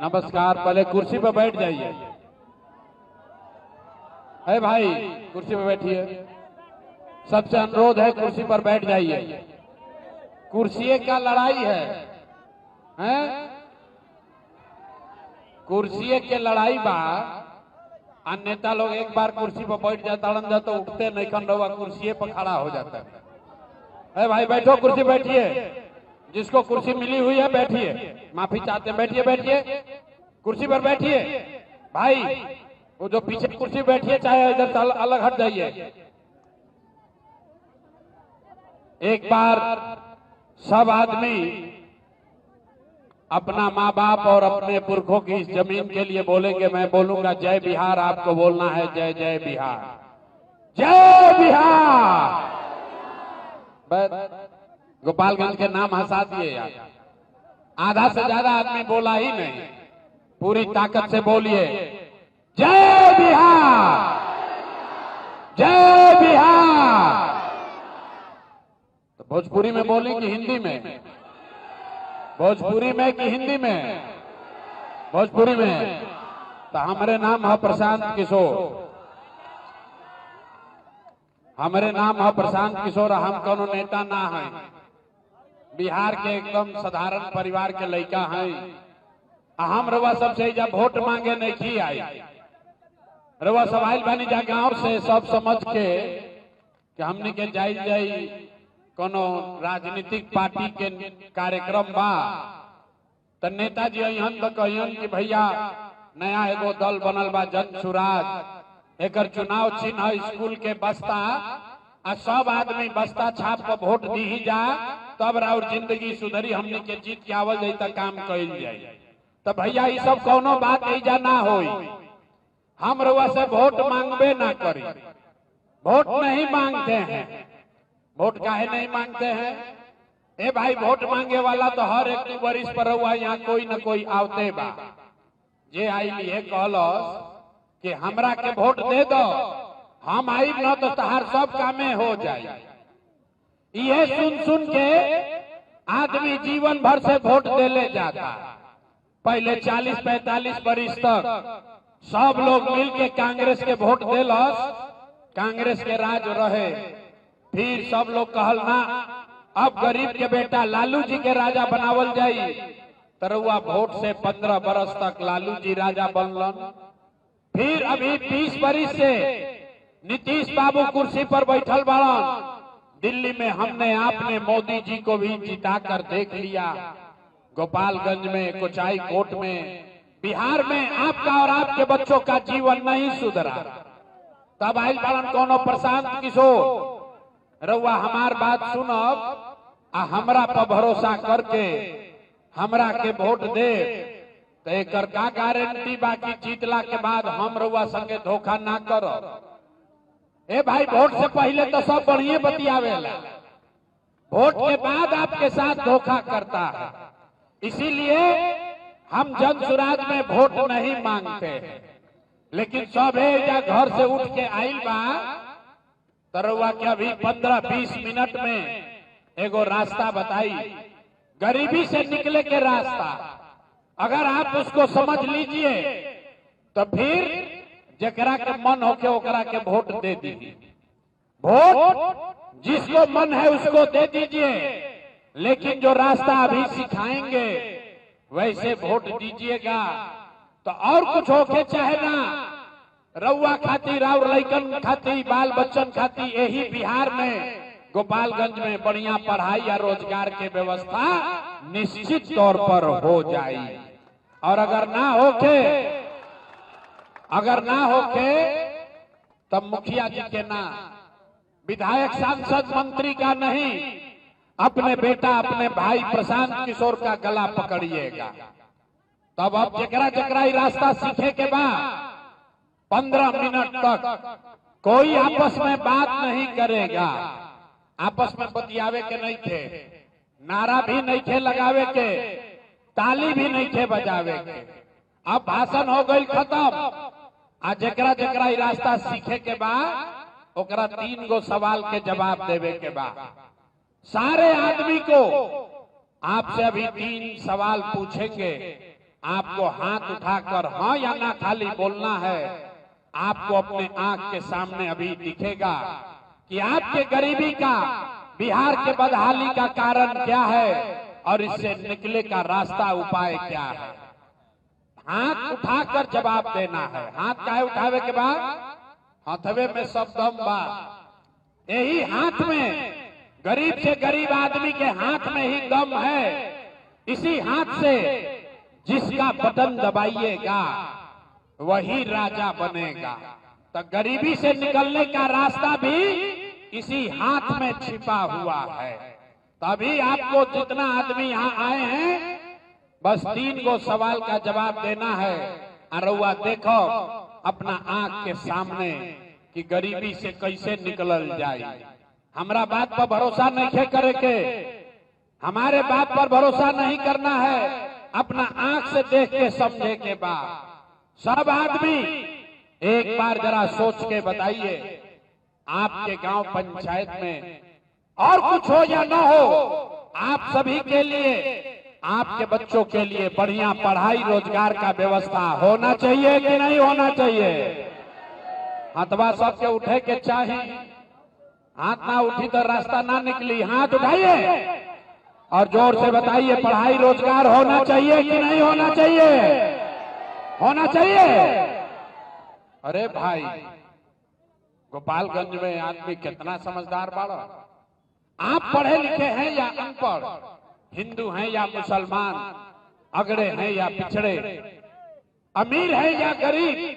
नमस्कार। पहले कुर्सी पर बैठ जाइए। है भाई, कुर्सी पर बैठिए। सबसे अनुरोध है कुर्सी पर बैठ जाइए। कुर्सी का लड़ाई है, हैं? कुर्सी के लड़ाई बा। अन्यता लोग एक बार कुर्सी पर बैठ जाता तो उठते नहीं, खन रहुआ कुर्सी पर खड़ा हो जाता है। भाई बैठो, कुर्सी बैठिए। जिसको कुर्सी मिली हुई है बैठिए। माफी चाहते हैं, बैठिए बैठिए, कुर्सी पर बैठिए। भाई वो जो पीछे कुर्सी बैठिए, चाहे इधर से अलग हट जाइए। एक बार सब आदमी अपना माँ बाप और अपने पुरखों की इस जमीन के लिए बोलेंगे। मैं बोलूंगा जय बिहार, आपको बोलना है जय जय बिहार, जय बिहार। गोपालगंज के नाम हंसा दिए यार। आधा से ज्यादा आदमी बोला ही नहीं। पूरी ताकत से बोलिए जय बिहार, जय बिहार। तो भोजपुरी में बोलें कि हिंदी में? भोजपुरी में कि हिंदी में? भोजपुरी में। तो हमारे नाम है प्रशांत किशोर। हमारे नाम है प्रशांत किशोर। हम कोनो नेता ना हैं। बिहार के एकदम साधारण परिवार के लड़का हैं। हम रवा सबसे जब वोट मांगे नहीं की आई। रवा सब आयल बानी जा गांव से सब समझ के कि हमने के जाई जाई कोनो राजनीतिक पार्टी के कार्यक्रम बा। तो नेताजी अहन तो कहियन कि भैया नया एगो दल बनल बा जन सुराज। एकर चुनाव चिन्ह है स्कूल के बस्ता। आ सब आदमी बस्ता छाप पर वोट दी ही जा, तब और जिंदगी सुधरी। हमने के जीत के आवल जाई त काम कइल जाई। तो भैया ये सब कोनो बात ऐजा ना होई। हम रउआ से वोट मांगबे ना करी। वोट नहीं मांगते हैं। वोट काहे नहीं मांगते हैं? ए भाई, वोट मांगे वाला तो हर एक वरिष्ठ पर रउआ यहाँ कोई न कोई आवते बा। जे आई लिए कहलस कि हमरा के वोट दे दो, हम आई न तो तहार सब कामे हो जाए। ये सुन सुन के आदमी जीवन भर से वोट देले जाता। पहले 40-45 वर्ष तक सब लोग मिलके कांग्रेस के वोट देलस। कांग्रेस के राज रहे। फिर सब लोग कहल ना, अब गरीब के बेटा लालू जी के राजा बनावल जाई। तरुआ वोट से 15 बरस तक लालू जी राजा बनलन। फिर अभी 20 वर्ष से नीतीश बाबू कुर्सी पर बैठल बाड़न। दिल्ली में हमने आपने मोदी जी को भी जिता कर देख लिया। गोपालगंज में, कोचाई कोट में, बिहार में आपका और आपके बच्चों का जीवन नहीं सुधरा। तब आइल बाड़न कोनो प्रशांत किशोर। रउआ हमार बात सुनब आ हमरा पर भरोसा करके हमरा के वोट दे तो एकर का गारंटी बाकी जीतला के बाद हम रउआ संगे धोखा ना करब। ए भाई, वोट से पहले तो सब बढ़िया बतियावेला, वोट के बाद आपके साथ धोखा करता है। इसीलिए हम जन सुराज में वोट नहीं मांगते हैं। लेकिन सब है घर से उठ के आइल बा। तरुआ के अभी 15-20 मिनट में एगो रास्ता बताई, गरीबी से निकले के रास्ता। अगर आप उसको समझ लीजिए तो फिर जकरा के मन होके ओकरा के वोट दे दीजिए। वोट जिसको मन है उसको दे दीजिए। लेकिन जो रास्ता अभी सिखाएंगे वैसे वोट दीजिएगा। तो और कुछ होके चाहे ना, रउआ खातिर और लइकन खातिर, बाल बच्चन खातिर यही बिहार में गोपालगंज में बढ़िया पढ़ाई या रोजगार के व्यवस्था निश्चित तौर पर हो जाए। और अगर ना होके तब मुखिया जी के ना, विधायक सांसद मंत्री का नहीं, अपने बेटा अपने भाई प्रशांत किशोर का गला पकड़िएगा। तब अब जकरा जकरा रास्ता सीखे के बाद 15 मिनट तक कोई आपस में बात नहीं करेगा। आपस में बतियावे के नहीं थे, नारा भी नहीं थे लगावे के, ताली भी नहीं थे बजावे के। अब भाषण हो गई खत्म। आ जकरा जकरा रास्ता सीखे के बाद ओकरा 3 गो सवाल के जवाब देवे के बाद सारे आदमी को आपसे अभी 3 सवाल पूछेंगे। आपको हाथ उठाकर हाँ या ना खाली बोलना है। आपको अपने आंख के सामने अभी दिखेगा कि आपके गरीबी का, बिहार के बदहाली का कारण क्या है और इससे निकले का रास्ता, उपाय क्या है। हाथ उठाकर जवाब देना है। हाथ काहे उठावे के बाद? हथवे में सब दम बा। यही हाथ में, गरीब से गरीब आदमी के हाथ में ही दम है। इसी हाथ से जिसका बटन दबाइएगा वही राजा बनेगा। तो गरीबी से निकलने का रास्ता भी इसी हाथ में छिपा हुआ है। तभी आपको जितना आदमी यहाँ आए हैं, बस 3 गो सवाल का जवाब देना है। अरुआ देखो अपना आंख के सामने कि गरीबी से कैसे निकलल जाए। हमारा बात पर भरोसा नहीं करे के, हमारे बात पर भरोसा नहीं करना है। अपना आंख से देख के समझे के बाद सब आदमी एक बार जरा सोच के बताइए, आपके गांव पंचायत में और कुछ हो या न हो, आप सभी के लिए, आपके बच्चों के लिए बढ़िया पढ़ाई रोजगार का व्यवस्था होना चाहिए कि नहीं होना चाहिए? हाथवा सबके उठे के चाहिए। हाथ ना उठी तो रास्ता ना निकली। हाथ उठाइए और जोर से बताइए, पढ़ाई रोजगार होना चाहिए कि नहीं होना चाहिए? होना चाहिए। अरे भाई, गोपालगंज में आदमी कितना समझदार बाड़ा। आप पढ़े लिखे हैं या अनपढ़, हिंदू हैं या मुसलमान, अगड़े हैं या पिछड़े, अमीर है या गरीब,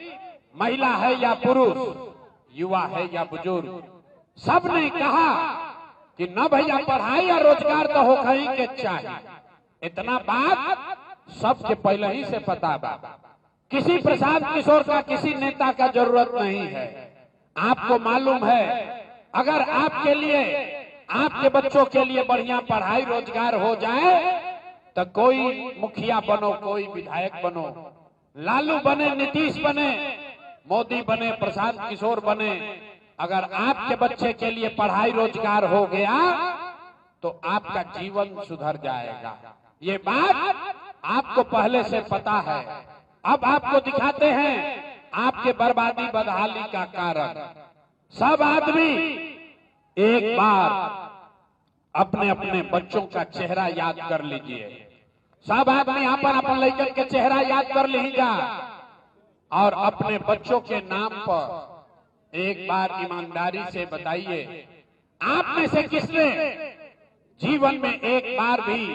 महिला है या पुरुष, युवा है या बुजुर्ग, सबने कहा कि न भैया पढ़ाई या रोजगार तो हो कहीं के चाहिए। इतना बात सबके पहले ही से पता बा। किसी प्रशांत किशोर का, किसी नेता का जरूरत नहीं है। आपको मालूम है, अगर आपके लिए, आपके बच्चों के लिए बढ़िया पढ़ाई रोजगार हो जाए तो कोई मुखिया बनो, कोई विधायक बनो, लालू बने, नीतीश बने, मोदी बने, प्रशांत किशोर बने, अगर आपके बच्चे के लिए पढ़ाई रोजगार हो गया तो आपका जीवन सुधर जाएगा। ये बात आपको पहले से पता है। अब आपको दिखाते हैं आपके बर्बादी बदहाली का कारण। सब आदमी एक बार अपने अपने बच्चों का चेहरा याद कर लीजिए। सब आदमी अपन अपन लड़कन के चेहरा याद कर लीजिए और अपने बच्चों के नाम पर एक बार ईमानदारी से बताइए, आप में से किसने जीवन में एक बार भी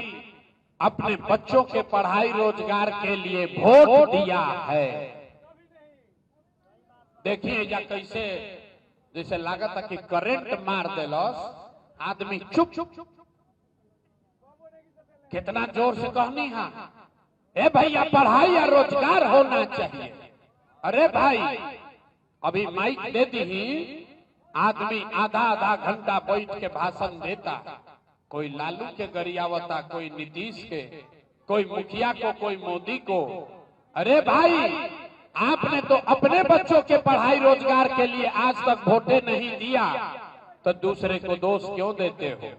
अपने बच्चों के पढ़ाई रोजगार के लिए वोट दिया है? देखिए या कैसे, जैसे लागत है कि करंट मार देलस, आदमी चुप चुप। कितना जोर से कहनी है, ए भैया पढ़ाई या रोजगार होना चाहिए। अरे भाई, अभी माइक दे दी, आदमी आधा आधा घंटा बैठ के भाषण देता, कोई लालू के गरियावता, कोई नीतीश के, कोई मुखिया को, कोई मोदी को। अरे भाई, आपने तो अपने बच्चों के पढ़ाई रोजगार के लिए आज तक वोटे नहीं दिया, तो दूसरे को दोष क्यों देते हो?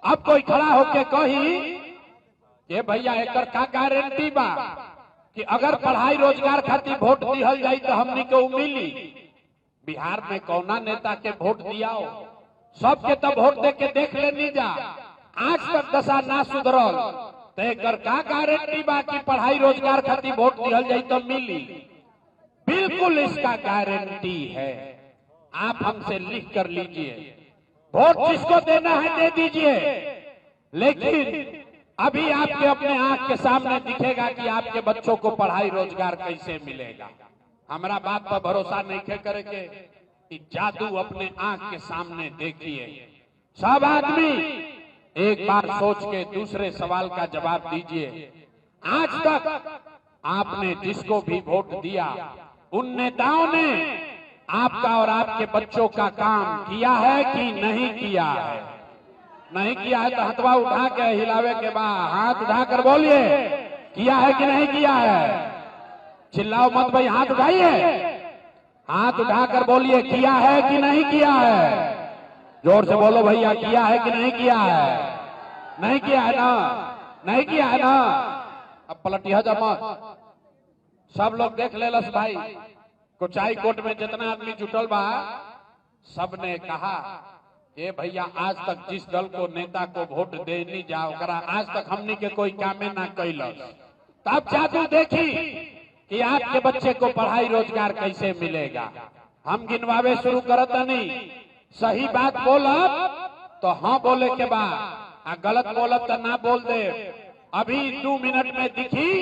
अब कोई खड़ा होके कही कि भैया एकर का गारंटी बा कि अगर पढ़ाई रोजगार खातिर वोट दिहल जाई तो हमनी को मिली। बिहार में कौना नेता के वोट दिया हो? सबके तब वोट दे के देख लेनी जा, आज तक दशा ना सुधरल, तो एकर का गारंटी बा कि पढ़ाई रोजगार खातिर वोट दिहल जाई तो मिली? बिल्कुल इसका गारंटी है। आप हमसे लिख कर लीजिए, वोट जिसको देना है दे दीजिए, लेकिन अभी आपके अपने आंख के सामने दिखेगा कि आपके बच्चों को पढ़ाई रोजगार कैसे मिलेगा। हमारा बात पर भरोसा नहीं करेंगे कि जादू अपने आंख के सामने देखिए। सब आदमी एक बार सोच के दूसरे सवाल का जवाब दीजिए। आज तक आपने जिसको भी वोट दिया, उन नेताओं ने आपका और आपके बच्चों का काम किया है कि नहीं किया है? नहीं किया है तो हथवा उठा के हिलावे के बाद हाथ उठाकर बोलिए, किया है कि नहीं किया है? चिल्लाओ मत भाई, हाथ उठाइए, हाथ उठाकर बोलिए, किया है कि नहीं किया है? जोर से बोलो भैया, किया है कि नहीं किया है? नहीं किया है ना? नहीं किया है ना? अब पलटिया जमा सब लोग देख लेलस भाई। कोचाई कोट में जितना आदमी जुटल बा सबने कहा ये भैया आज तक जिस दल को नेता को वोट देनी जाओ करा आज तक हमनी के कोई कामे ना कैलस। तब जादू देखी कि आपके बच्चे को पढ़ाई रोजगार कैसे मिलेगा। हम गिनवावे शुरू करत नहीं, सही बात बोलब तो हाँ बोले के बाद, गलत बोलब तो ना बोल दे। अभी 2 मिनट में दिखी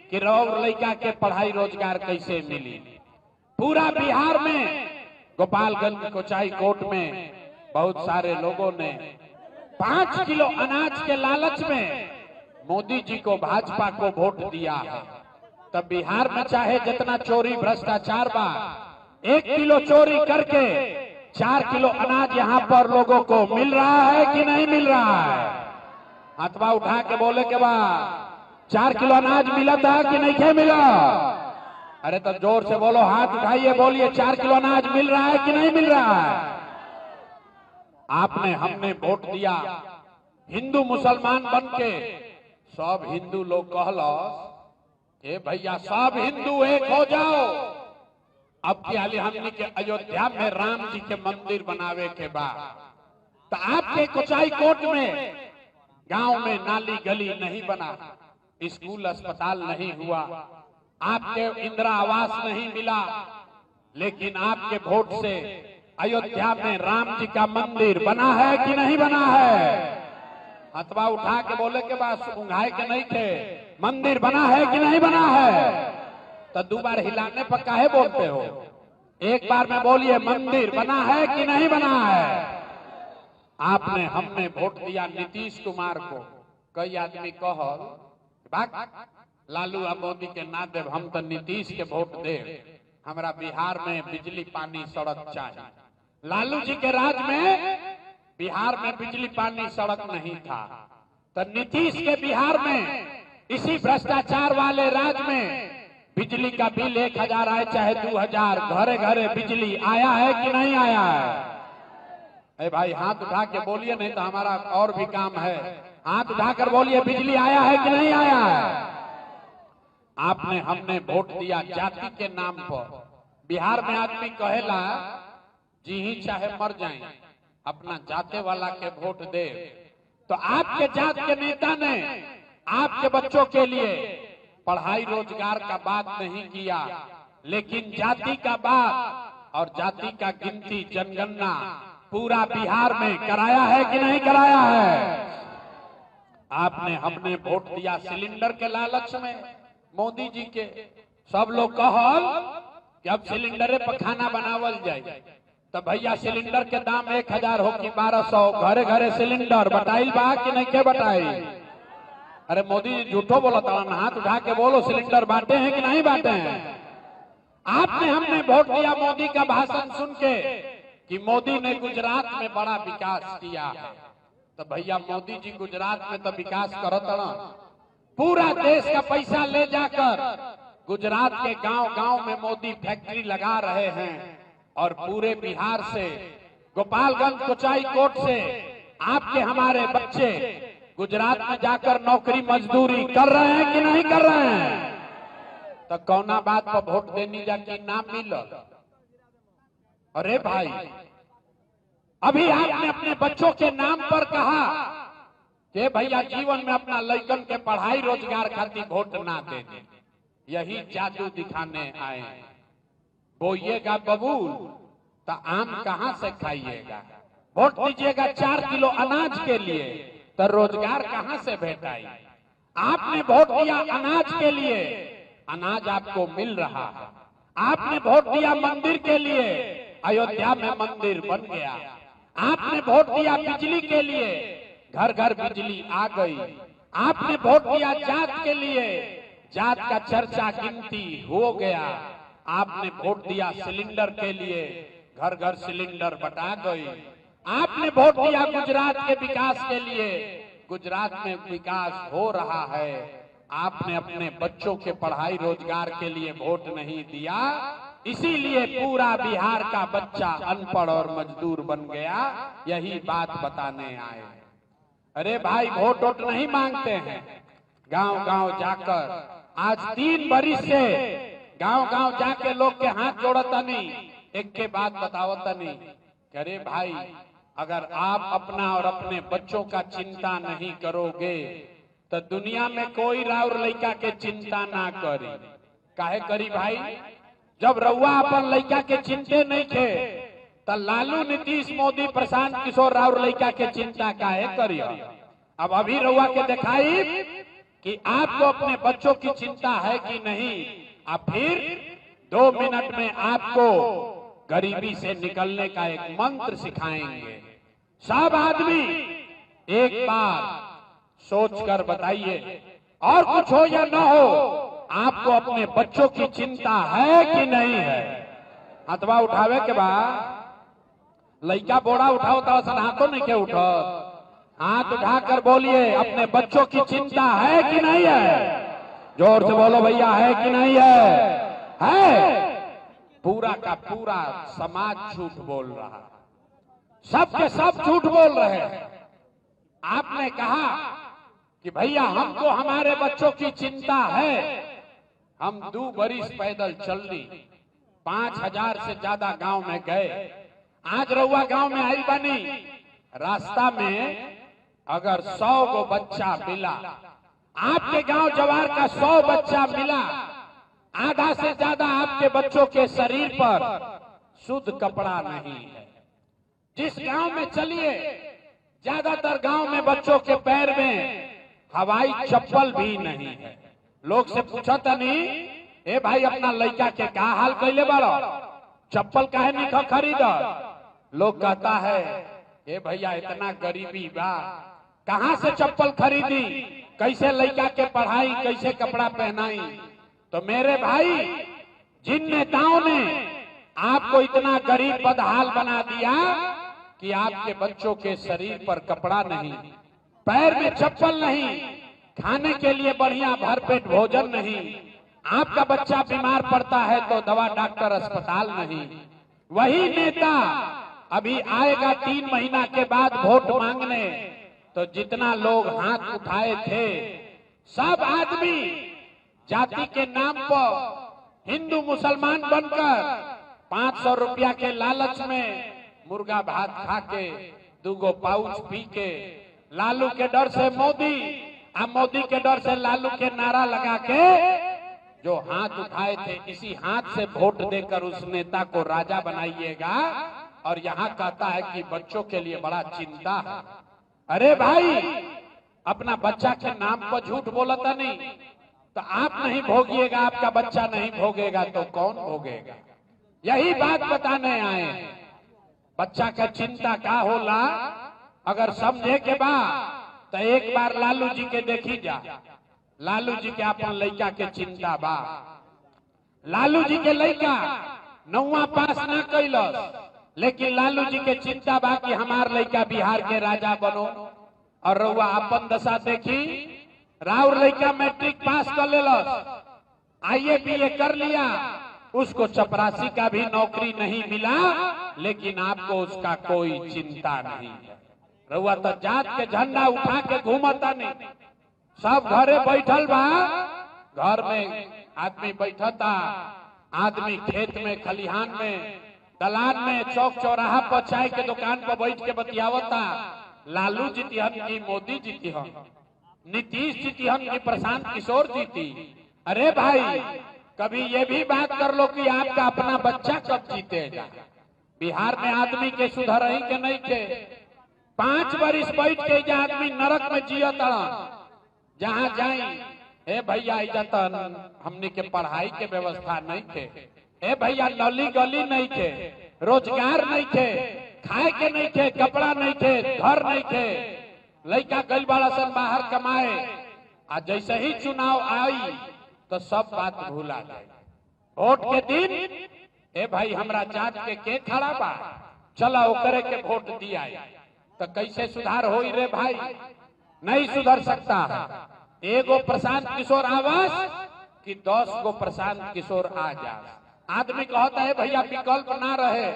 कि रौर लड़का के पढ़ाई रोजगार कैसे मिली। पूरा बिहार में गोपालगंज कोचाई कोट में बहुत सारे लोगों ने 5 किलो अनाज के लालच में मोदी जी को भाजपा को वोट दिया है। तब बिहार में चाहे जितना चोरी भ्रष्टाचार बा, 1 किलो चोरी करके 4 किलो अनाज यहाँ पर लोगों को मिल रहा है कि नहीं मिल रहा है? हाथवा उठा के बोले के बाद 4 किलो अनाज मिला था कि नहीं क्या मिला? अरे तो जोर से बोलो, हाथ उठाइए, बोलिए 4 किलो अनाज मिल रहा है कि नहीं मिल रहा है? आपने हमने वोट दिया हिंदू मुसलमान बन के। सब हिंदू लोग कहलस ए भैया सब हिंदू एक हो जाओ। अब क्या हमने के अयोध्या में राम जी के मंदिर बनावे के बाद तो आपके कोचाई कोट में गांव में नाली गली नहीं बना, स्कूल अस्पताल नहीं हुआ, आपके इंदिरा आवास नहीं मिला, लेकिन आपके वोट से अयोध्या में राम जी का मंदिर बना है कि नहीं बना है? हथवा उठा के बोले के बाद उंघाए के नहीं थे, मंदिर बना है कि नहीं बना है? तो 2 बार हिलाने पर काहे बोलते हो? एक बार में बोलिए मंदिर बना है कि नहीं बना है? आपने हमने वोट दिया नीतीश कुमार को। कई आदमी कहल लालू आ मोदी के ना देव, हम तो नीतीश के वोट देव, हमारा बिहार में बिजली पानी सड़क चाहिए। लालू जी के राज में बिहार में बिजली पानी सड़क नहीं था, तो नीतीश के बिहार में इसी भ्रष्टाचार वाले राज में बिजली का बिल 1000 आए चाहे 2000, घरे घरे बिजली आया है कि नहीं आया है? अरे भाई हाथ उठा के बोलिए, नहीं तो हमारा और भी काम है। हाथ उठाकर बोलिए बिजली आया है कि नहीं आया है? आपने हमने वोट दिया जाति के नाम पर। बिहार में आदमी कहेला जी ही चाहे मर जाए अपना जाते वाला के वोट दे। तो आपके जात के नेता ने आपके बच्चों के लिए पढ़ाई रोजगार का बात नहीं किया, लेकिन जाति का बात और जाति का गिनती जनगणना पूरा बिहार में कराया है कि नहीं कराया है? आपने हमने वोट दिया सिलेंडर के लालच में मोदी जी के। सब लोग कहल कि अब सिलेंडर पर खाना बनावल जाए, तो भैया सिलेंडर के दाम 1000 हो कि 1200, घरे घरे सिलेंडर बटाइल बा कि नहीं के बटाई? अरे मोदी जी झूठो बोला था, हाथ उठा के बोलो सिलेंडर बांटे हैं कि नहीं बांटे हैं? आपने हमने वोट दिया मोदी का भाषण सुन के कि मोदी ने गुजरात में बड़ा विकास किया है। तो भैया मोदी जी गुजरात में तो विकास करत ना, पूरा देश का पैसा ले जाकर गुजरात के गांव गांव में मोदी फैक्ट्री लगा रहे हैं और पूरे बिहार से गोपालगंज कोचाई कोट से आपके हमारे बच्चे गुजरात में जाकर नौकरी मजदूरी कर रहे हैं कि नहीं कर रहे हैं? तो कौना बात पर वोट देनी जाके नाम मिल? अरे भाई अभी आपने अपने बच्चों के नाम पर कहा कि भैया जीवन में अपना लड़कन के पढ़ाई रोजगार खातिर वोट ना देने, यही जादू दिखाने आए। बोइएगा बबूल तो आम कहां से खाइएगा? वोट दीजिएगा 4 किलो अनाज के लिए तो रोजगार कहां से भेटाई? आपने वोट दिया अनाज के लिए, अनाज आपको मिल रहा है। आपने वोट दिया मंदिर के लिए, अयोध्या में मंदिर बन गया। आपने वोट दिया बिजली के लिए, घर घर बिजली आ गई। आपने वोट दिया जात के लिए, जात का चर्चा गिनती हो गया। आपने वोट दिया सिलेंडर के लिए, घर घर सिलेंडर बटा गई। आपने वोट दिया गुजरात के विकास के लिए, गुजरात में विकास हो रहा है। आपने अपने बच्चों के पढ़ाई रोजगार के लिए वोट नहीं दिया, इसीलिए पूरा बिहार का बच्चा अनपढ़ और मजदूर बन गया। यही बात बताने आए। अरे भाई वोट वोट नहीं मांगते हैं, गांव गांव जाकर आज 3 बरिस से गांव गांव जाके लोग के हाथ जोड़तनी, एक के बात बतावतनी, अरे भाई अगर आप अपना और अपने बच्चों का चिंता नहीं करोगे तो दुनिया में कोई राउर लइका के चिंता ना करी। काहे करी भाई? जब रउआ अपन लइका के चिंते नहीं थे तो लालू, नीतीश, मोदी, प्रशांत किशोर राउर लइका के चिंता काहे करियो? अब अभी रउआ के दिखाई कि आपको अपने बच्चों की चिंता है कि नहीं। अब फिर 2 मिनट में आपको गरीबी से निकलने का एक मंत्र सिखाएंगे। सब आदमी एक बार सोच कर बताइए, और कुछ हो या न हो, आपको अपने बच्चों की चिंता है कि नहीं है? हथवा उठावे के बाद लइका बोड़ा उठाओ तो हाथों नहीं के उठो, हाथ उठाकर बोलिए अपने बच्चों की चिंता है कि नहीं है? जोर से बोलो भैया, है कि नहीं है? है। पूरा का पूरा समाज झूठ बोल रहा, सब के सब झूठ बोल रहे हैं। आपने कहा कि भैया हमको हमारे बच्चों की चिंता है, हम 2 बरिस पैदल चल ली, 5000 से ज्यादा गांव में गए। आज रउआ गांव में आई बनी, रास्ता में अगर 100 गो बच्चा मिला, आपके गांव जवार का 100 बच्चा मिला, आधा से ज्यादा आपके बच्चों के शरीर पर शुद्ध कपड़ा नहीं है। जिस गांव में चलिए, ज्यादातर गांव में बच्चों के पैर में हवाई चप्पल भी नहीं है। लोग से पूछा था नहीं, ए भाई अपना लड़का के का हाल कैले बारो, चप्पल काहे नहीं खरीद? लोग कहता है ए भैया इतना गरीबी बा, कहां से चप्पल खरीदी, कैसे लड़का के पढ़ाई, कैसे कपड़ा पहनाई? तो मेरे भाई, जिन नेताओं ने आपको इतना गरीब बदहाल बना दिया कि आपके बच्चों के शरीर पर कपड़ा नहीं, पैर में चप्पल नहीं, खाने के लिए बढ़िया भरपेट भोजन नहीं, आपका बच्चा बीमार पड़ता है तो दवा डॉक्टर अस्पताल नहीं, वही नेता अभी आएगा 3 महीना के बाद वोट मांगने, तो जितना लोग हाथ उठाए थे सब आदमी जाति के नाम पर हिंदू मुसलमान बनकर 500 रुपया के लालच में मुर्गा भात खा के 2 गो पाउच पी के लालू के डर से मोदी, मोदी के डर से लालू के नारा लगा के जो हाथ उठाए थे, इसी हाथ से वोट देकर उस नेता को राजा बनाइएगा। और यहाँ कहता है कि बच्चों के लिए बड़ा चिंता है। अरे भाई, अपना बच्चा के नाम पर झूठ बोलता नहीं तो आप नहीं भोगिएगा, आपका बच्चा नहीं भोगेगा तो कौन भोगेगा? यही बात बताने आए हैं। बच्चा का चिंता का होला, अगर समझे के बाद तो एक बार लालू जी के देखी जा। लालू जी के अपन लड़का के चिंता बा। लालू जी के लड़का 9वां पास ना कैलस, लेकिन लालू जी के चिंता बा कि हमार लड़का बिहार के राजा बनो। और रउआ अपन दशा देखी, राउर लड़का मैट्रिक पास कर लेलस, IAA BA कर लिया, उसको चपरासी का भी नौकरी नहीं मिला, लेकिन आपको उसका कोई चिंता नहीं है। रउआ तो जात के झंडा उठा के घूमता नहीं, सब घरे बैठल बा। घर में आदमी बैठता, आदमी खेत में, खलिहान में, दलान में, चौक चौराहा पर, चाय के दुकान पर बैठ के बतियावता। लालू जीतिहन की मोदी जीतिहन, नीतीश जीतिहन की प्रशांत किशोर जीती। अरे भाई, कभी ये भी बात कर लो कि आपका अपना बच्चा कब जीतेगा? बिहार में आदमी के सुधर ही के नहीं थे। 5 बरिस बैठ के जा आदमी नरक में जिया तड़न। जहाँ जाई, ए भैया इजतन हमने के पढ़ाई के व्यवस्था नहीं थे, ए भैया नली गली नहीं थे, रोजगार नहीं थे, खाए के नहीं थे, कपड़ा नहीं थे, घर नहीं थे, लड़का गल बड़ा सन बाहर कमाए। आज जैसे ही चुनाव आई तो सब बात भूला जाए। वोट के दिन ए भाई हमरा जात के खड़ा बा, चला ओकरे के वोट दिया, तो कैसे सुधार होई रे भाई? नहीं सुधर सकता है। एगो प्रशांत किशोर आवास कि 10 गो प्रशांत किशोर आ जा। आदमी कहता है भैया विकल्प ना रहे,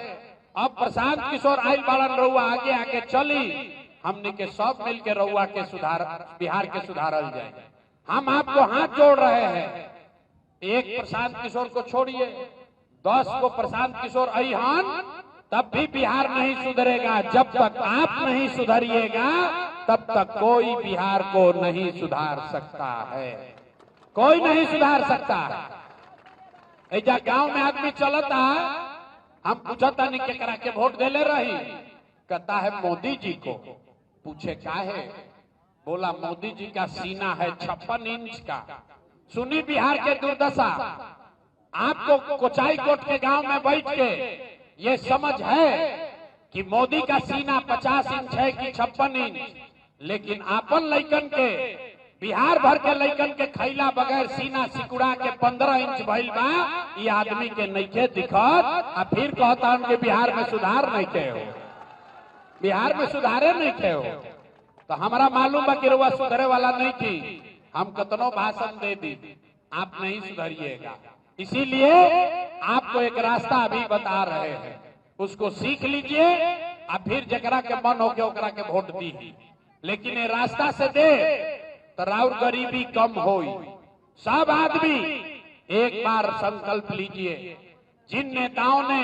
अब प्रशांत किशोर आइल बाड़न, रउआ आगे आके चली, हमने के सब मिल के रउआ के सुधार, बिहार के सुधारल जाए। हम आपको हाथ जोड़ रहे हैं। एक प्रशांत किशोर को छोड़िए, 10 को प्रशांत किशोर अहिहान, तब भी बिहार नहीं सुधरेगा। जब तक आप नहीं सुधरिएगा तब तक कोई बिहार को नहीं सुधार सकता है, कोई नहीं सुधार सकता। ऐजा गांव में आदमी चलता, हम पूछता नहीं के करा के वोट दे ले रही, कहता है मोदी जी को। पूछे क्या है? बोला मोदी जी का सीना है 56 इंच का। सुनी बिहार के दुर्दशा। आपको कोचाई कोट के गांव में बैठ के ये समझ है कि मोदी का सीना 50 इंच है कि 56 इंच, लेकिन आपन लइकन के, बिहार भर के लइकन के खैला बगैर सीना सिकुड़ा के 15 इंच भइल बा। ये आदमी के नइखे दिखत, आ फिर कहता उनके बिहार में सुधार नहीं के हो, बिहार में सुधारे नहीं के हो। तो हमारा मालूम बा कि रुआ सुधरे वाला नहीं थी। हम कतनो भाषण दे दी, आप नहीं सुधरिएगा। इसीलिए आपको एक रास्ता अभी बता रहे हैं, उसको सीख लीजिए, और फिर जकरा के मन हो के ओकरा के वोट दी। लेकिन ये रास्ता से दे तो राउर गरीबी कम होई। सब आदमी एक बार संकल्प लीजिए, जिन नेताओं ने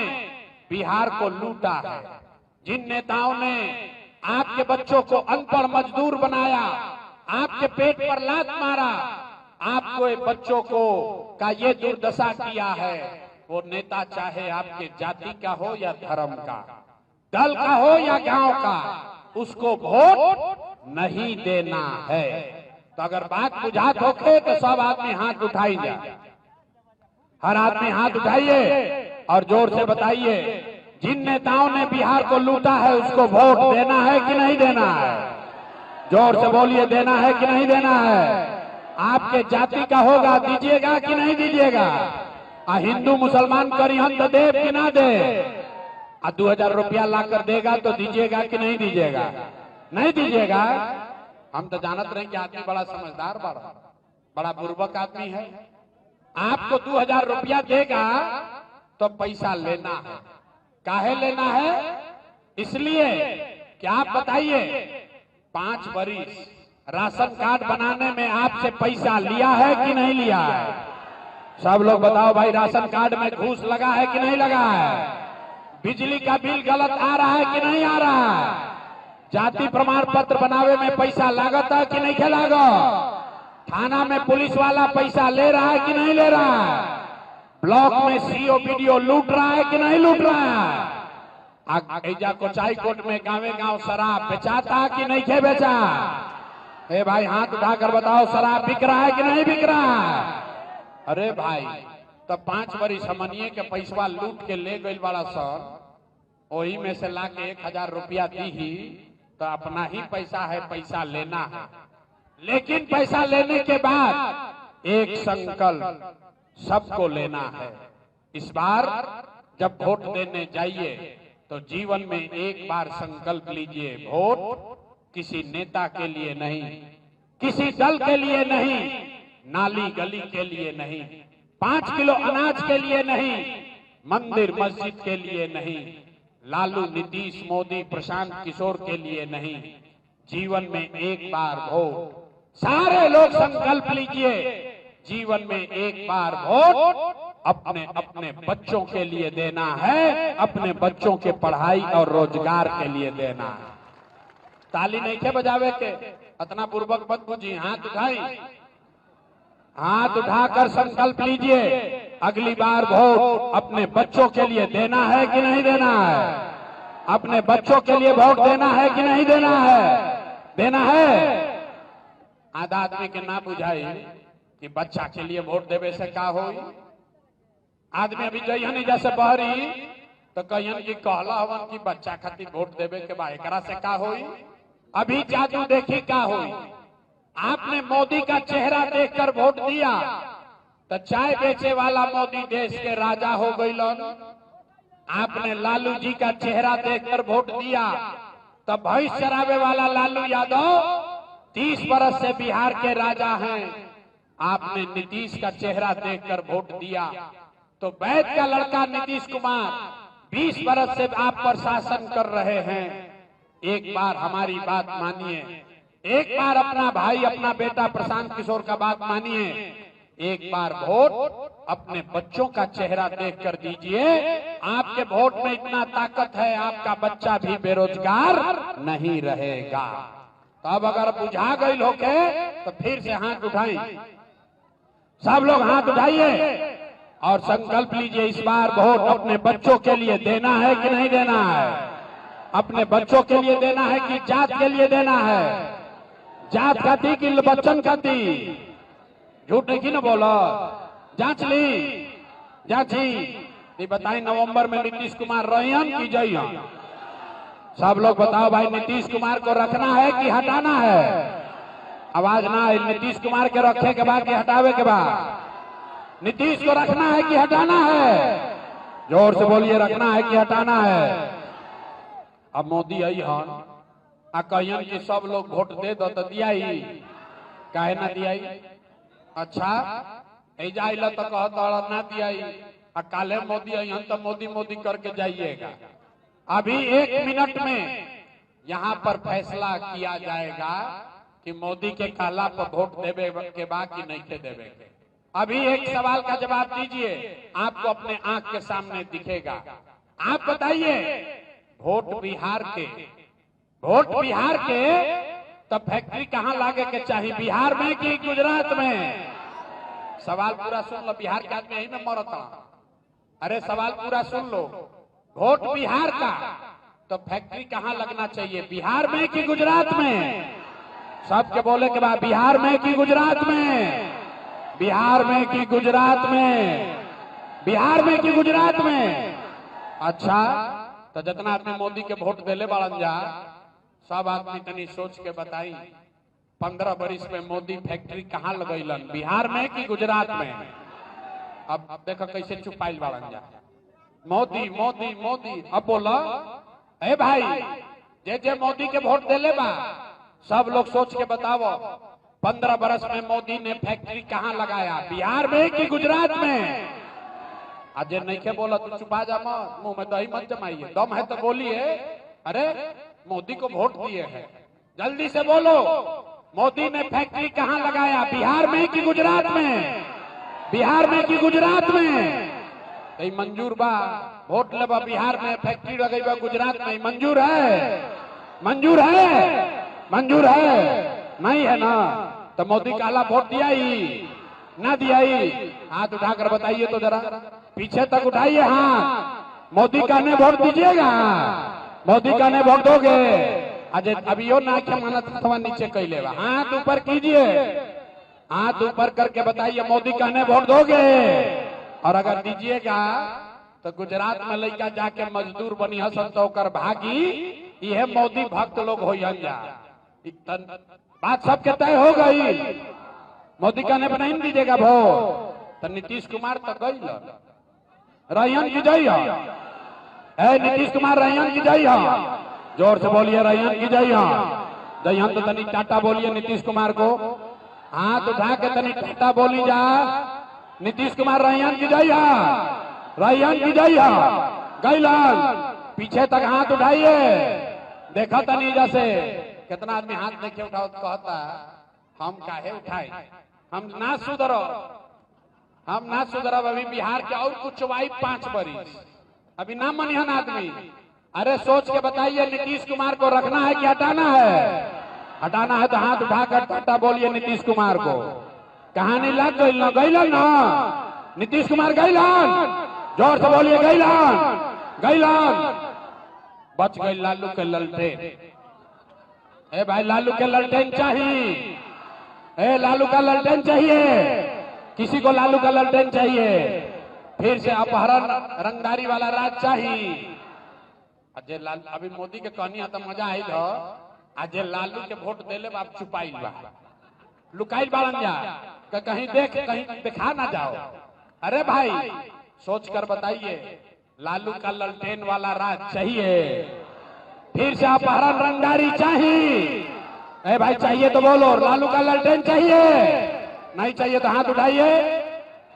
बिहार को लूटा है, जिन नेताओं ने आपके बच्चों को अनपढ़ मजदूर बनाया, आपके पेट पर लात मारा, आपको बच्चों को का ये दुर्दशा किया है, वो नेता चाहे आपके जाति का हो या धर्म का, दल का हो या गांव का, उसको वोट नहीं देना है। तो अगर बात बुझात होके तो सब आदमी हाथ उठाई जाए, हर आदमी हाथ उठाइए और जोर से बताइए, जिन नेताओं ने बिहार को लूटा है उसको वोट देना है कि नहीं देना है? जोर से बोलिए, देना है कि नहीं देना है? आपके जाति का होगा, दीजिएगा कि नहीं दीजिएगा? हिंदू मुसलमान करिहन तो देव कि ना दे? 2000 रुपया लाकर देगा तो दीजिएगा कि नहीं दीजिएगा? नहीं दीजिएगा। हम तो जानत रहे कि आदमी बड़ा समझदार, बड़ा बुर्बक आदमी है। आपको 2000 रुपया देगा तो पैसा लेना है। काहे लेना है? इसलिए कि आप बताइए, 5 बरिस राशन कार्ड बनाने में आपसे पैसा लिया है कि नहीं लिया है? सब लोग बताओ भाई, राशन कार्ड में घूस लगा है कि नहीं लगा है? बिजली का बिल गलत आ रहा है कि नहीं आ रहा है? जाति प्रमाण पत्र बनावे में पैसा लागत है कि नहीं खेलागा? थाना में पुलिस वाला पैसा ले रहा है कि नहीं ले रहा है? ब्लॉक में सीओ बीडीओ लूट रहा है कि नहीं लूट रहा है? ऐजा कोचाई कोट में गांवे गांव शराब बेचाता कि नहीं खे बेचा? ए भाई हाथ उठाकर बताओ, शराब बिक रहा है कि नहीं बिक रहा है? अरे भाई, तब 5 बरिस समनिए के पैसा लूट के ले गई बड़ा सर, वही में से ला के 1000 रुपया दी ही तो अपना ही पैसा है, पैसा लेना है। लेकिन पैसा लेने के बाद एक संकल्प सबको लेना है। इस बार जब वोट देने जाइए तो जीवन में एक बार संकल्प लीजिए, वोट किसी नेता के लिए नहीं, किसी दल के लिए नहीं, नाली गली के लिए नहीं, 5 किलो अनाज के लिए नहीं, मंदिर मस्जिद के लिए नहीं, लालू नीतीश मोदी प्रशांत किशोर के लिए नहीं, जीवन में एक बार वोट। सारे लोग संकल्प लीजिए, जीवन में एक बार वोट अपने अपने बच्चों के लिए देना है, अपने बच्चों के पढ़ाई और रोजगार के लिए देना है। ताली नहीं थे बजावे के, इतना पूर्वक मत बुझी, हाथ उठाई, हाथ उठाकर संकल्प लीजिए, अगली बार वोट अपने बच्चों के लिए देना है कि नहीं देना है? अपने बच्चों के लिए वोट देना है कि नहीं देना है? देना है। आधा आदमी के ना बुझाई कि बच्चा के लिए वोट देवे से का होई। आदमी अभी जइहन जैसे बहरी तो कहियन की कहला हवन कि बच्चा खातिर वोट देवे के बा, एकरा से का होई? अभी जादू देखी का होई। आपने मोदी का चेहरा देखकर वोट दिया तो चाय बेचे वाला मोदी देश के राजा हो गइलन। आपने लालू जी का चेहरा देखकर वोट दिया तो भैंस चरावे वाला लालू यादव 30 बरस से बिहार के राजा हैं। आपने नीतीश का चेहरा देखकर वोट दिया तो वैद का लड़का नीतीश कुमार 20 बरस से आप पर शासन कर रहे हैं। एक बार हमारी बात मानिए, एक बार अपना भाई अपना बेटा प्रशांत किशोर का बात मानिए, एक बार वोट अपने बच्चों का चेहरा देख कर दीजिए। आपके वोट में इतना ताकत है, आपका बच्चा भी बेरोजगार नहीं रहेगा। तो अब अगर बुझा गई होके तो फिर से हाथ उठाएं, सब लोग हाथ उठाइए और संकल्प लीजिए इस बार वोट अपने बच्चों के लिए देना है कि नहीं देना है। अपने बच्चों के लिए देना है कि जात के लिए देना है। जात खाती कि बच्चन खाती, झूठ नहीं ना बोलो, जांच ली जांची। ये बताएं नवंबर में नीतीश कुमार रहियन की जइयन? सब लोग बताओ भाई, नीतीश कुमार को रखना है कि हटाना है? आवाज ना है। नीतीश कुमार के रखे के बाद कि हटावे के बाद? नीतीश को रखना है कि हटाना है? जोर से बोलिए, रखना है कि हटाना है? अब मोदी आई हन आ कहियन कि सब लोग वोट दे दो तो दिया ही, काहे ना दिया ही? अच्छा ऐजा आइला तो कहत ना दिया ही, आ काले मोदी आई हन तो मोदी मोदी करके जाइएगा। अभी 1 मिनट में यहाँ पर फैसला किया जाएगा कि मोदी के काला पर वोट देवे के बाद कि नहीं के देवे के। अभी एक सवाल का जवाब दीजिए, आपको अपने आंख के सामने दिखेगा। आप बताइए, वोट बिहार के तो फैक्ट्री कहाँ लागे के चाहिए, बिहार में कि गुजरात में? सवाल पूरा सुन लो, बिहार के आदमी यही में मरता। अरे सवाल पूरा सुन लो, वोट बिहार का तो फैक्ट्री कहाँ लगना चाहिए, बिहार में कि गुजरात में? सबके बोले के बाद, बिहार में कि गुजरात में? बिहार में कि गुजरात में? बिहार में कि गुजरात में? अच्छा, तो जितना आदमी मोदी के वोट देले बाड़न जा, सब आदमी तनी सोच के बताई, 15 बरिस में मोदी फैक्ट्री कहाँ लगैलन, बिहार में कि गुजरात में? अब देखो कैसे चुपाइल बाड़न जा, मोदी मोदी मोदी। अब बोलो ए भाई, जे मोदी के वोट देले बा, सब लोग सोच के बताओ, 15 बरस में मोदी ने फैक्ट्री कहाँ लगाया, बिहार में कि गुजरात में? आज नहीं के बोला तो चुपा जा मत, मुंह में दही मत जमाइए, दम है तो बोलिए। अरे मोदी को वोट दिए हैं, जल्दी से बोलो, मोदी ने फैक्ट्री कहाँ लगाया, बिहार में कि गुजरात में? बिहार में कि गुजरात में? कहीं मंजूर बा वोट लेबा बिहार में फैक्ट्री लगेगा गुजरात में, मंजूर है? मंजूर है? मंजूर है? नहीं है ना? तो मोदी काला वोट दिया ही ना दिया ही? हाथ उठाकर बताइए तो जरा, पीछे तक उठाइए हाथ। मोदी का ने वोट दीजिएगा? मोदी का ने वोट दोगे? अजय अभी यो ना के मानत अथवा नीचे कैले बा, हाथ ऊपर कीजिए, हाथ ऊपर करके बताइए मोदी का ने वोट दोगे? और अगर दीजिएगा तो गुजरात में लड़का जाके मजदूर बनी हसन तो कर भागी, यह मोदी भक्त लोग हो जा। बात सबके तय हो गई, मोदी का ने नहीं दीजिएगा वोट तो नीतीश कुमार तो गई रैयन की जय है, नीतीश कुमार रैयन की जय है, जोर से बोलिए रैयन की जय है। जयन तो तनी टाटा बोलिए नीतीश कुमार को, हाथ उठा के तनी टाटा बोली जा, नीतीश कुमार रैयन की जय है, रैयन की जय है। गैलन पीछे तक हाथ उठाइए, देखा तनी जैसे कितना आदमी हाथ देखे उठाओ तो कहता हम काहे उठाए, हम ना सुधरो, हम ना सुधरब। अभी बिहार के और कुछ चुवाई 5 बरिस, अभी ना मनिहन आदमी। अरे सोच के बताइए, नीतीश कुमार को रखना है कि हटाना है? हटाना है तो हाथ उठाकर टाटा बोलिए नीतीश कुमार को। कहानी लग गई ना, गैलन ना नीतीश कुमार, गैलन, जोर से बोलिए गैलन, गैलन। बच गई लालू के ललटेन। ए भाई लालू के ललटेन चाहिए, ए लालू का ललटेन चाहिए, किसी को लालू का ललटेन चाहिए? फिर से अपहरण रंगदारी वाला राज चाहिए। अजय लाल अभी मोदी के कहनी तो मजा आई था, अजय लालू के वोट देले बाप छुपाई बा, लुकाई बाड़न जा, कहीं कहीं दिखा ना जाओ। अरे भाई सोच कर बताइए, लालू का ललटेन वाला राज चाहिए? फिर से अपहरण रंगदारी चाहिए? ए भाई चाहिए तो बोलो, लालू का ललटेन चाहिए? नहीं चाहिए तो हाथ उठाइए,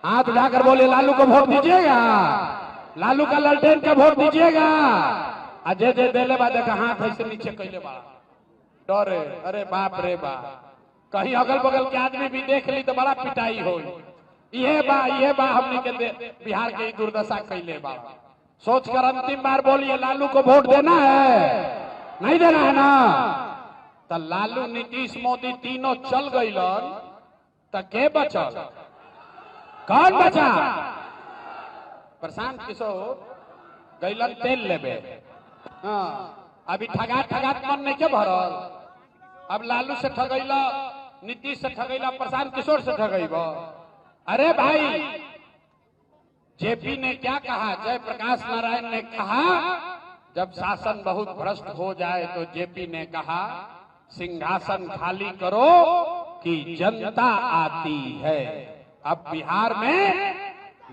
हाथ उठाकर बोले लालू को वोट दीजिएगा, लालू का ललटेन का वोट दीजिएगा। अजय जे देले बा देखा हाथ ऐसे नीचे कैले बा, डरे। अरे बाप रे बाप, कहीं अगल बगल के आदमी भी देख ली तो बड़ा पिटाई हो। ये बा हमने के बिहार के दुर्दशा कैले बा। सोच कर अंतिम बार बोलिए, लालू को वोट देना है नहीं देना है ना? तो लालू नीतीश मोदी तीनों चल गईलन तो के बचल? कौन बचा? प्रशांत किशोर गईलन तेल लेबे। हाँ, अभी ठगात मन नहीं के भरल। अब लालू से ठगैला, नीतीश से ठगैला, प्रशांत किशोर से ठगैब। अरे भाई, जेपी ने क्या कहा? जयप्रकाश नारायण ने कहा जब शासन बहुत भ्रष्ट हो जाए तो जेपी ने कहा सिंहासन खाली करो कि जनता आती है। अब बिहार में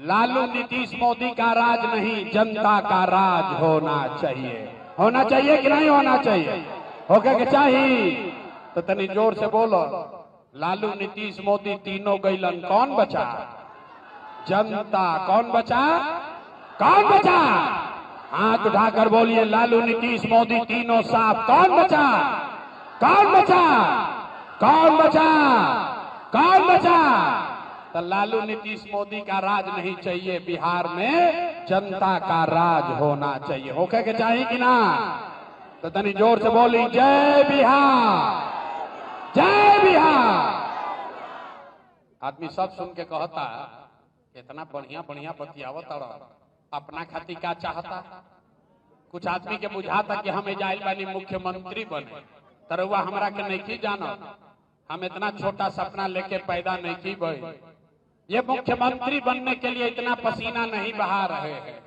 लालू नीतीश मोदी का राज नहीं, जनता का राज होना चाहिए। होना चाहिए कि नहीं होना चाहिए? होगा कि चाहिए? तो तनी जोर से बोलो। लालू नीतीश मोदी तीनों गईलन, कौन बचा? जनता। कौन बचा? कौन बचा? हाथ उठाकर बोलिए, लालू नीतीश मोदी तीनों साफ। कौन बचा? कौन बचा? कौन बचा? कौन बचा? तो लालू नीतीश मोदी का राज नहीं चाहिए, बिहार में जनता का राज होना चाहिए। होके के चाहिए कि ना? तो तनी जोर से बोली, जय बिहार, जय बिहार। आदमी सब सुन के कहता इतना बढ़िया बढ़िया बतियावत और अपना खातिर क्या चाहता? कुछ आदमी के बुझाता कि हम जाइल बानी मुख्यमंत्री बने, तरवा हमरा के नहीं की जानो। हम इतना छोटा सपना लेके पैदा नहीं की भाई। ये मुख्यमंत्री बनने के लिए इतना पसीना नहीं बहा रहे हैं।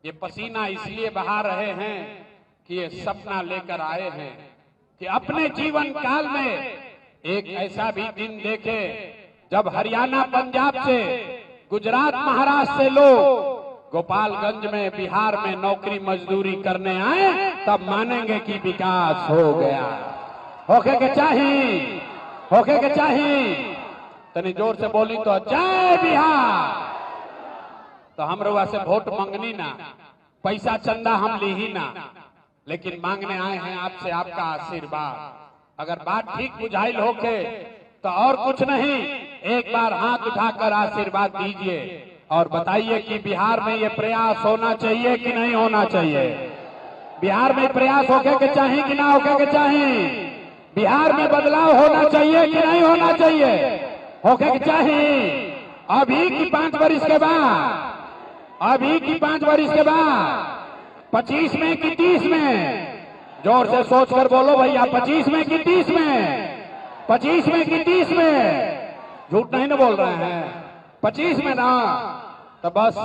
ये पसीना इसलिए बहा रहे हैं कि ये सपना लेकर आए हैं कि अपने जीवन काल में एक ऐसा भी दिन देखे जब हरियाणा, पंजाब से, गुजरात, महाराष्ट्र से लोग गोपालगंज में, बिहार में नौकरी मजदूरी करने आए, तब मानेंगे कि विकास हो गया। होके के चाहिए, होके के चाहिए। तनी जोर से बोली तो जय बिहार। तो हम रउआ से वोट मांगनी ना, पैसा चंदा हम ली ही ना, लेकिन मांगने आए हैं आपसे आपका आशीर्वाद। अगर बात ठीक बुझाइल होके तो और कुछ नहीं, एक बार हाथ उठाकर आशीर्वाद दीजिए और बताइए कि बिहार में ये प्रयास होना चाहिए कि नहीं होना चाहिए? बिहार में प्रयास होके के चाहिए कि ना होके के चाहिए? बिहार में बदलाव होना चाहिए कि नहीं होना चाहिए? होके के चाहिए। अभी की 5 वर्ष के बाद, अभी की 5 वर्ष के बाद 25 में कि 30 में? जोर से सोचकर बोलो भैया, 25 में कि 30 में? 25 में कि 30 में? झूठ नहीं ना बोल रहे हैं? 25 में ना? तो बस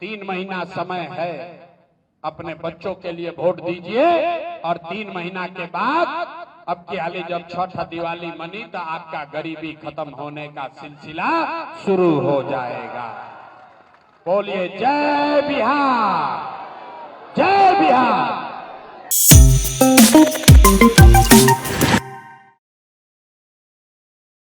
3 महीना समय है, अपने बच्चों के लिए वोट दीजिए और 3 महीना के बाद अब की हाली जब छठ दिवाली मनी तो आपका गरीबी खत्म होने का सिलसिला शुरू हो जाएगा। बोलिए जय बिहार, जय बिहार।